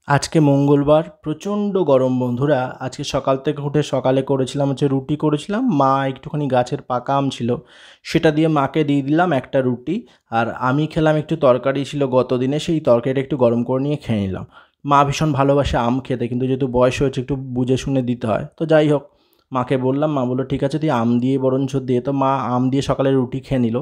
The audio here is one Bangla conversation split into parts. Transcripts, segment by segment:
আজকে মঙ্গলবার প্রচণ্ড গরম বন্ধুরা। আজকে সকাল থেকে উঠে সকালে করেছিলাম হচ্ছে রুটি করেছিলাম। মা একটুখানি গাছের পাকা আম ছিল, সেটা দিয়ে মাকে দিয়ে দিলাম একটা রুটি। আর আমি খেলাম একটু তরকারি ছিল গত দিনে, সেই তরকারিটা একটু গরম করে নিয়ে খেয়ে নিলাম। মা ভীষণ ভালোবাসে আম খেতে, কিন্তু যেহেতু বয়স হয়েছে একটু বুঝে শুনে দিতে হয়। তো যাই হোক, মাকে বললাম, মা বললো ঠিক আছে তুই আম দিয়ে বরঞ্চ দিয়ে। তো মা আম দিয়ে সকালে রুটি খেয়ে নিল।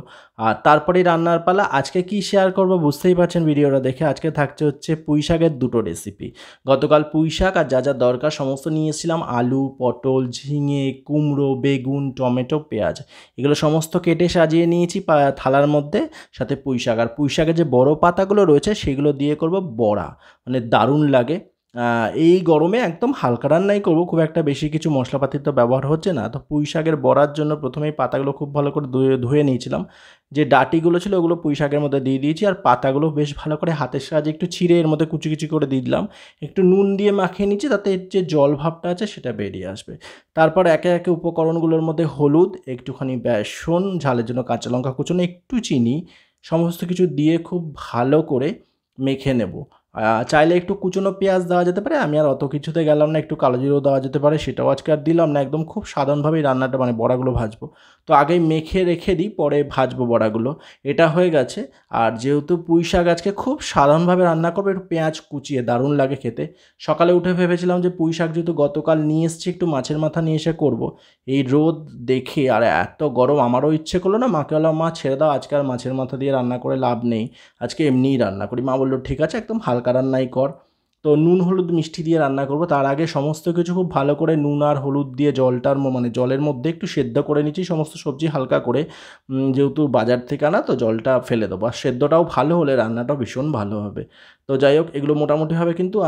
আর তারপরেই রান্নার পালা। আজকে কি শেয়ার করব বুঝতেই পারছেন ভিডিওটা দেখে। আজকে থাকছে হচ্ছে পুঁই শাকের দুটো রেসিপি। গতকাল পুঁই শাক আর যা যা দরকার সমস্ত নিয়ে এসেছিলাম। আলু, পটল, ঝিঙে, কুমড়ো, বেগুন, টমেটো, পেঁয়াজ, এগুলো সমস্ত কেটে সাজিয়ে নিয়েছি থালার মধ্যে। সাথে পুঁই শাক, আর পুঁই শাকের যে বড় পাতাগুলো রয়েছে সেগুলো দিয়ে করব বড়া, মানে দারুণ লাগে। এই গরমে একদম হালকা রান্নাই করব, খুব একটা বেশি কিছু মশলাপাতির তো ব্যবহার হচ্ছে না। তো পুঁই শাকের বড়ার জন্য প্রথমেই পাতাগুলো খুব ভালো করে ধুয়ে নিয়েছিলাম। যে ডাঁটিগুলো ছিল ওগুলো পুঁই শাকের মধ্যে দিয়ে দিয়েছি, আর পাতাগুলো বেশ ভালো করে হাতের সাহায্যে একটু ছিঁড়ে এর মধ্যে কুচি কুচি করে দিয়ে দিলাম। একটু নুন দিয়ে মাখিয়ে নিচ্ছি, তাতে এর যে জল ভাবটা আছে সেটা বেরিয়ে আসবে। তারপর একে একে উপকরণগুলোর মধ্যে হলুদ, একটুখানি বেসন, ঝালের জন্য কাঁচা লঙ্কা কুচোনো, একটু চিনি, সমস্ত কিছু দিয়ে খুব ভালো করে মেখে নেব। চাইলে একটু কুচনো পেঁয়াজ দেওয়া যেতে পারে, আমি আর অত কিছুতে গেলাম না। একটু কালো জিরেও দেওয়া যেতে পারে, সেটাও আজকে আর দিলাম না। একদম খুব সাধারণভাবেই রান্নাটা, মানে বড়াগুলো ভাজবো। তো আগেই মেখে রেখে দিই, পরে ভাজবো বড়াগুলো। এটা হয়ে গেছে। আর যেহেতু পুঁই শাক আজকে খুব সাধারণভাবে রান্না করবো, একটু পেঁয়াজ কুচিয়ে, দারুণ লাগে খেতে। সকালে উঠে ভেবেছিলাম যে পুঁই শাক যেহেতু গতকাল নিয়ে এসেছি, একটু মাছের মাথা নিয়ে এসে করব। এই রোদ দেখে আর এত গরম আমারও ইচ্ছে করলো না। মাকে বললাম, মা ছেড়ে দাও, আজকে আর মাছের মাথা দিয়ে রান্না করে লাভ নেই, আজকে এমনিই রান্না করি। মা বললো ঠিক আছে, একদম হালকা রান্নাই কর। তো নুন হলুদ মিষ্টি দিয়ে রান্না করব। তার আগে সমস্ত কিছু খুব ভালো করে নুন আর হলুদ দিয়ে মানে জলের মধ্যে একটু সেদ্ধ করে নিচ্ছি সমস্ত সবজি হালকা করে। যেহেতু বাজার থেকে আনা, তো জলটা ফেলে দেবো। আর সেদ্ধটাও ভালো হলে রান্নাটাও ভীষণ ভালো হবে। তো যাই হোক, এগুলো মোটামুটিভাবে কিন্তু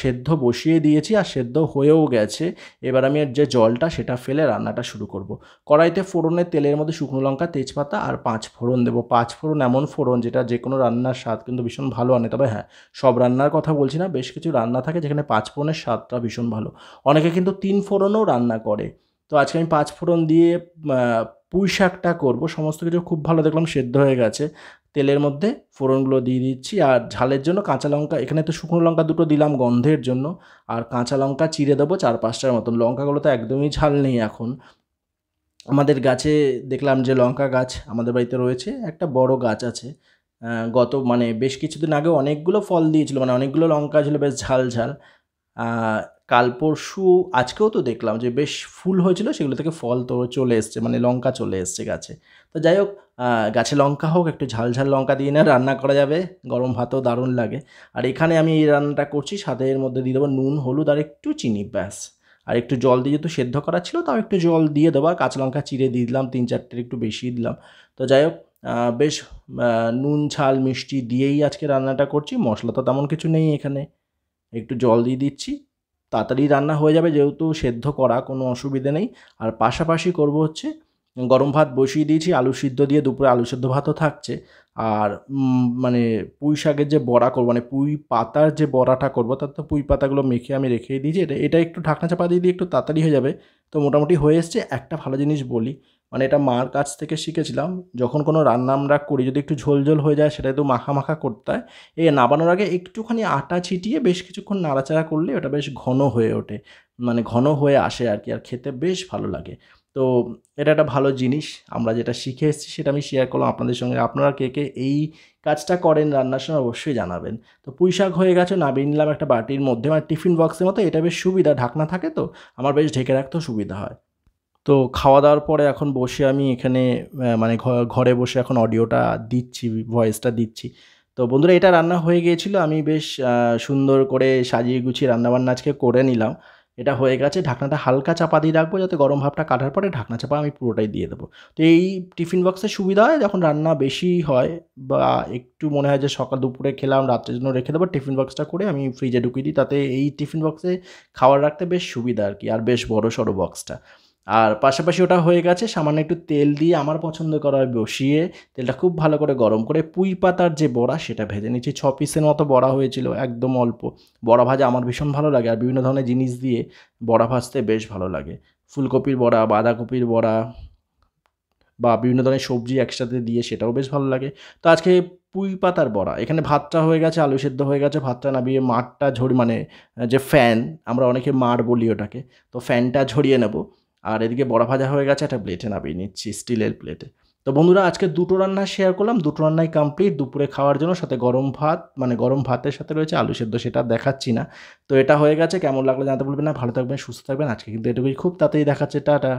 সেদ্ধ বসিয়ে দিয়েছি, আর সেদ্ধ হয়েও গেছে। এবার আমি এর যে জলটা সেটা ফেলে রান্নাটা শুরু করব। কড়াইতে ফোড়নের তেলের মধ্যে শুকনো লঙ্কা, তেজপাতা আর পাঁচ ফোড়ন দেবো। পাঁচ ফোড়ন এমন ফোড়ন যেটা যে কোনো রান্নার স্বাদ কিন্তু ভীষণ ভালো আনে। তবে হ্যাঁ, সব রান্নার কথা বলছি না, বেশ কিছু রান্না থাকে যেখানে পাঁচ ফোড়নের স্বাদটা ভীষণ ভালো। অনেকে কিন্তু তিন ফোড়নও রান্না করে। তো আজকে আমি পাঁচ ফোড়ন দিয়ে পুঁই শাকটা করবো। সমস্ত কিছু খুব ভালো দেখলাম সেদ্ধ হয়ে গেছে। তেলের মধ্যে ফোড়নগুলো দিয়ে দিচ্ছি। আর ঝালের জন্য কাঁচা লঙ্কা, এখানে তো শুকনো লঙ্কা দুটো দিলাম গন্ধের জন্য। আর কাঁচা লঙ্কা চিড়ে দেবো চার পাঁচটার মতন। লঙ্কাগুলো তো একদমই ঝাল নেই এখন। আমাদের গাছে দেখলাম যে লঙ্কা গাছ আমাদের বাড়িতে রয়েছে, একটা বড় গাছ আছে। গত মানে বেশ কিছুদিন আগে অনেকগুলো ফল দিয়েছিল, মানে অনেকগুলো লঙ্কা ছিল বেশ ঝাল ঝাল। আ কাল পরশু আজকেও তো দেখলাম যে বেশ ফুল হয়েছিল, সেগুলো থেকে ফল তো চলে এসছে, মানে লঙ্কা চলে এসছে গাছে। তো যাই হোক, গাছে লঙ্কা হোক, একটু ঝাল ঝাল লঙ্কা দিয়ে না রান্না করা যাবে, গরম ভাতেও দারুণ লাগে। আর এখানে আমি এই রান্নাটা করছি, সাথে এর মধ্যে দিয়ে দেবো নুন, হলুদ আর একটু চিনি, ব্যাস। আর একটু জল দিয়ে, যেহেতু সেদ্ধ করা ছিল, তাও একটু জল দিয়ে দেবো। আর কাঁচা লঙ্কা চিড়ে দিয়ে দিলাম ৩-৪টের একটু বেশিই দিলাম। তো যাই হোক, বেশ নুন, ঝাল, মিষ্টি দিয়েই আজকে রান্নাটা করছি। মশলা তো তেমন কিছু নেই এখানে। একটু জল দিয়ে দিচ্ছি, তাড়াতাড়ি রান্না হয়ে যাবে যেহেতু সেদ্ধ করা, কোনো অসুবিধে নেই। আর পাশাপাশি করব হচ্ছে, গরম ভাত বসিয়ে দিয়েছি আলু সিদ্ধ দিয়ে, দুপুরে আলু সিদ্ধ ভাতও থাকছে। আর মানে পুঁই শাকের যে বড়া করবো, মানে পুঁই পাতার যে বড়াটা করবো, তার তো পুঁই পাতাগুলো মেখে আমি রেখেই দিয়েছি। এটা একটু ঢাকনা চাপা দিয়ে একটু তাড়াতাড়ি হয়ে যাবে। তো মোটামুটি হয়ে এসছে। একটা ভালো জিনিস বলি, মানে এটা মার কাছ থেকে শিখেছিলাম। যখন কোনো রান্না আমরা করি, যদি একটু ঝোল ঝোল হয়ে যায়, সেটা একটু মাখা মাখা করতে হয়। নামানোর আগে একটুখানি আটা ছিটিয়ে বেশ কিছুক্ষণ নাড়াচাড়া করলে ওটা বেশ ঘন হয়ে ওঠে, মানে ঘন হয়ে আসে আর কি, আর খেতে বেশ ভালো লাগে। তো এটা একটা ভালো জিনিস, আমরা যেটা শিখে এসেছি সেটা আমি শেয়ার করলাম আপনাদের সঙ্গে। আপনারা কে কে এই কাজটা করেন রান্নার সময় অবশ্যই জানাবেন। তো পুঁই শাক হয়ে গেছে, নামিয়ে নিলাম একটা বাটির মধ্যে, মানে টিফিন বক্সের মতো। এটা বেশ সুবিধা, ঢাকনা থাকে তো, আমার বেশ ঢেকে রাখতেও সুবিধা হয়। তো খাওয়া দাওয়ার পরে এখন বসে আমি এখানে মানে ঘরে বসে এখন অডিওটা দিচ্ছি, ভয়েসটা দিচ্ছি। তো বন্ধুরা, এটা রান্না হয়ে গিয়েছিল। আমি বেশ সুন্দর করে সাজিয়ে গুছিয়ে রান্নাবান্না আজকে করে নিলাম। এটা হয়ে গেছে। ঢাকনাটা হালকা চাপা দিয়ে রাখবো, যাতে গরম ভাবটা কাটার পরে ঢাকনা চাপা আমি পুরোটাই দিয়ে দেবো। তো এই টিফিন বক্সের সুবিধা হয় যখন রান্না বেশি হয়, বা একটু মনে হয় যে সকাল দুপুরে খেলাম, রাত্রের জন্য রেখে দেবো, টিফিন বক্সটা করে আমি ফ্রিজে ঢুকিয়ে দিই। তাতে এই টিফিন বক্সে খাবার রাখতে বেশ সুবিধা আর কি, আর বেশ বড়সড় বক্সটা। আর পাশাপাশি ওটা হয়ে গেছে, সামান্য একটু তেল দিয়ে আমার পছন্দ করা বসিয়ে, তেলটা খুব ভালো করে গরম করে পুঁই পাতার যে বড়া সেটা ভেজে নিচ্ছি। 6 পিসের মতো বড়া হয়েছিল, একদম অল্প। বড়া ভাজা আমার ভীষণ ভালো লাগে, আর বিভিন্ন ধরনের জিনিস দিয়ে বড়া ভাজতে বেশ ভালো লাগে। ফুলকপির বড়া, বাঁধাকপির বড়া, বা বিভিন্ন ধরনের সবজি একসাথে দিয়ে সেটাও বেশ ভালো লাগে। তো আজকে পুঁই পাতার বড়া, এখানে ভাতটা হয়ে গেছে, আলু সেদ্ধ হয়ে গেছে, ভাতটা নামিয়ে মাড়টা মানে যে ফ্যান, আমরা অনেকে মাড় বলি ওটাকে, তো ফ্যানটা ঝরিয়ে নেব। আর এদিকে বড়া ভাজা হয়ে গেছে, একটা প্লেটে নামিয়ে নিচ্ছি, স্টিলের প্লেটে। তো বন্ধুরা আজকে দুটো রান্না শেয়ার করলাম, দুটো রান্নাই কমপ্লিট দুপুরে খাওয়ার জন্য, সাথে গরম ভাত, মানে গরম ভাতের সাথে রয়েছে আলু সেদ্ধ, সেটা দেখাচ্ছি না। তো এটা হয়ে গেছে, কেমন লাগলো জানাতে বলবেন না, ভালো থাকবেন সুস্থ থাকবেন, আজকে কিন্তু এটুকুই, খুব তাড়াতাড়ি দেখাচ্ছে, টাটা।